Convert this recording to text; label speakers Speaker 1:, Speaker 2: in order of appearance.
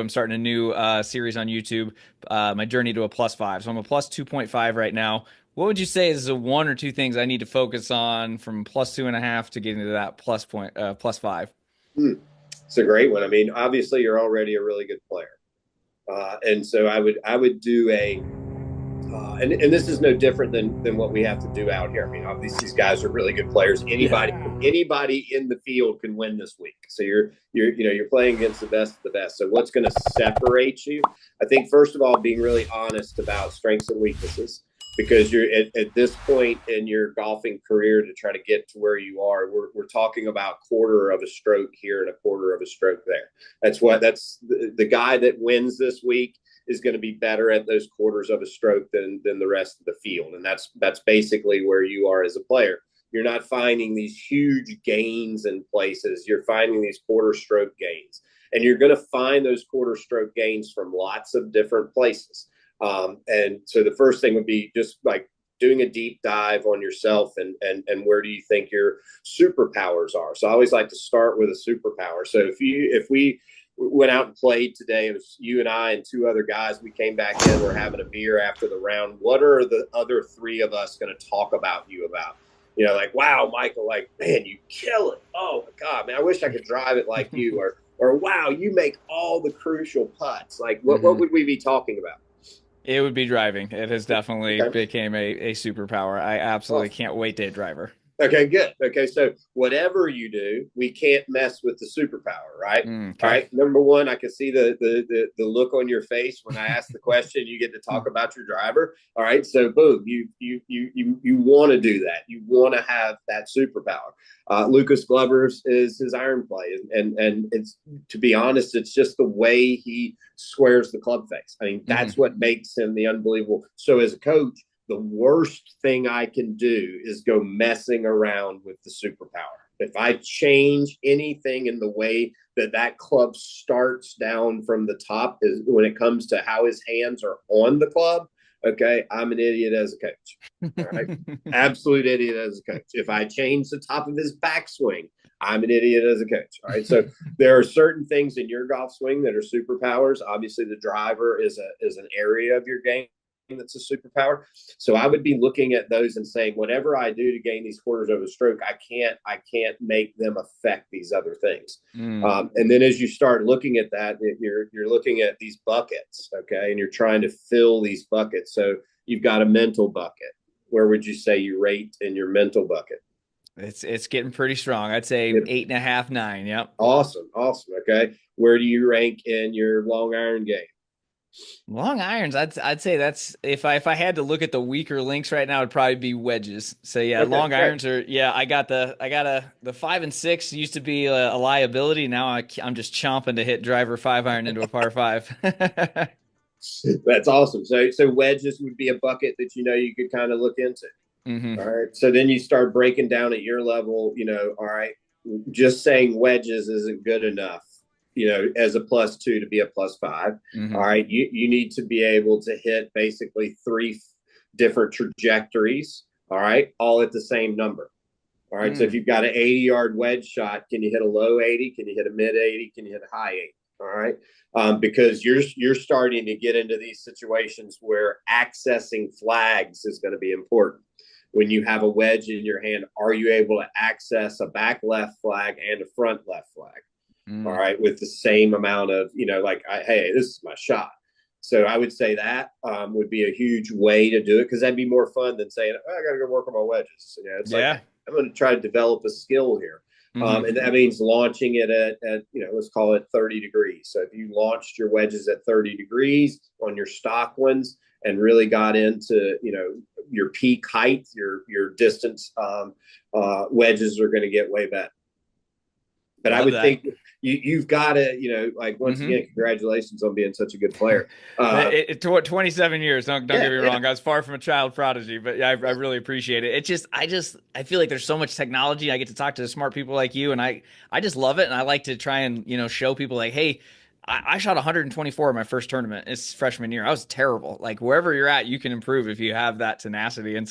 Speaker 1: I'm starting a new series on YouTube, my journey to a +5. So I'm a plus 2.5 right now. What would you say is the one or two things I need to focus on from plus 2.5 to getting to that +5?
Speaker 2: It's a great one. I mean, obviously, you're already a really good player, and so I would do and this is no different than what we have to do out here. I mean, obviously, these guys are really good players.
Speaker 1: Yeah.
Speaker 2: Anybody in the field can win this week. So you're playing against the best of the best. So what's going to separate you? I think first of all, being really honest about strengths and weaknesses, because you're at this point in your golfing career to try to get to where you are. We're talking about quarter of a stroke here and a quarter of a stroke there. That's the guy that wins this week is going to be better at those quarters of a stroke than the rest of the field. And that's basically where you are as a player. You're not finding these huge gains in places. You're finding these quarter stroke gains. And you're going to find those quarter stroke gains from lots of different places. And so the first thing would be just like doing a deep dive on yourself and where do you think your superpowers are. So I always like to start with a superpower. So if we went out and played today, it was you and I and two other guys. We came back in, we're having a beer after the round. What are the other three of us going to talk about you about? Like, wow, Michael, like, man, you kill it. Oh my God, man, I wish I could drive it like you. Or wow, you make all the crucial putts. Like, what would we be talking about?
Speaker 1: It would be driving. It has definitely
Speaker 2: Okay.
Speaker 1: became a superpower. I absolutely
Speaker 2: Awesome.
Speaker 1: can't wait to hit driver.
Speaker 2: Okay, good. Okay, so whatever you do, we can't mess with the superpower, right? All
Speaker 1: Okay.
Speaker 2: right. Number one, I can see the look on your face when I ask the question. You get to talk about your driver. All right. So boom, you want to do that. You want to have that superpower. Lucas Glover's is his iron play, and it's, to be honest, it's just the way he squares the club face. I mean, that's
Speaker 1: Hmm.
Speaker 2: what makes him the unbelievable. So as a coach, the worst thing I can do is go messing around with the superpower. If I change anything in the way that club starts down from the top, is when it comes to how his hands are on the club, okay, I'm an idiot as a coach. All right. Absolute idiot as a coach. If I change the top of his backswing, I'm an idiot as a coach. All right. So there are certain things in your golf swing that are superpowers. Obviously, the driver is an area of your game that's a superpower. So I would be looking at those and saying, whatever I do to gain these quarters of a stroke, I can't make them affect these other things.
Speaker 1: Mm.
Speaker 2: And then as you start looking at that, you're looking at these buckets, okay, and you're trying to fill these buckets. So you've got a mental bucket. Where would you say you rate in your mental bucket?
Speaker 1: It's getting pretty strong. I'd say
Speaker 2: It,
Speaker 1: 8.5, 9. Yep.
Speaker 2: awesome, awesome. Okay, where do you rank in your long iron game?
Speaker 1: Long irons, I'd say that's if I had to look at the weaker links right now, it'd probably be wedges. So yeah,
Speaker 2: Okay,
Speaker 1: long
Speaker 2: great.
Speaker 1: irons are yeah. I got the 5 and 6 used to be a liability. Now I'm just chomping to hit driver 5 iron into a par 5.
Speaker 2: That's awesome. So wedges would be a bucket that you could kind of look into. All
Speaker 1: Hmm.
Speaker 2: right. So then you start breaking down at your level, all right, just saying wedges isn't good enough, as a +2 to be a +5. All
Speaker 1: Hmm.
Speaker 2: right. You need to be able to hit basically three different trajectories. All right. All at the same number. All right. So if
Speaker 1: Mm.
Speaker 2: you've got an 80-yard wedge shot, can you hit a low 80? Can you hit a mid 80? Can you hit a high 80? All right. Because you're starting to get into these situations where accessing flags is going to be important. When you have a wedge in your hand, are you able to access a back left flag and a front left flag? All
Speaker 1: Mm.
Speaker 2: right, with the same amount of, like, hey, this is my shot. So I would say that would be a huge way to do it, because that'd be more fun than saying, oh, I got to go work on my wedges. It's like,
Speaker 1: Yeah.
Speaker 2: I'm going to try to develop a skill here.
Speaker 1: Hmm.
Speaker 2: And that means launching it at, let's call it 30 degrees. So if you launched your wedges at 30 degrees on your stock ones and really got into, your peak height, your distance, wedges are going to get way better. But I
Speaker 1: Love
Speaker 2: would
Speaker 1: that.
Speaker 2: think you've got to, like, once
Speaker 1: Hmm.
Speaker 2: again, congratulations on being such a good player. Uh,
Speaker 1: 27 years. Don't
Speaker 2: yeah,
Speaker 1: get me
Speaker 2: yeah.
Speaker 1: wrong. I was far from a child prodigy, but yeah, I really appreciate it. I feel like there's so much technology. I get to talk to smart people like you, and I just love it. And I like to try and show people like, hey, I shot 124 in my first tournament. It's freshman year. I was terrible. Like wherever you're at, you can improve if you have that tenacity. And so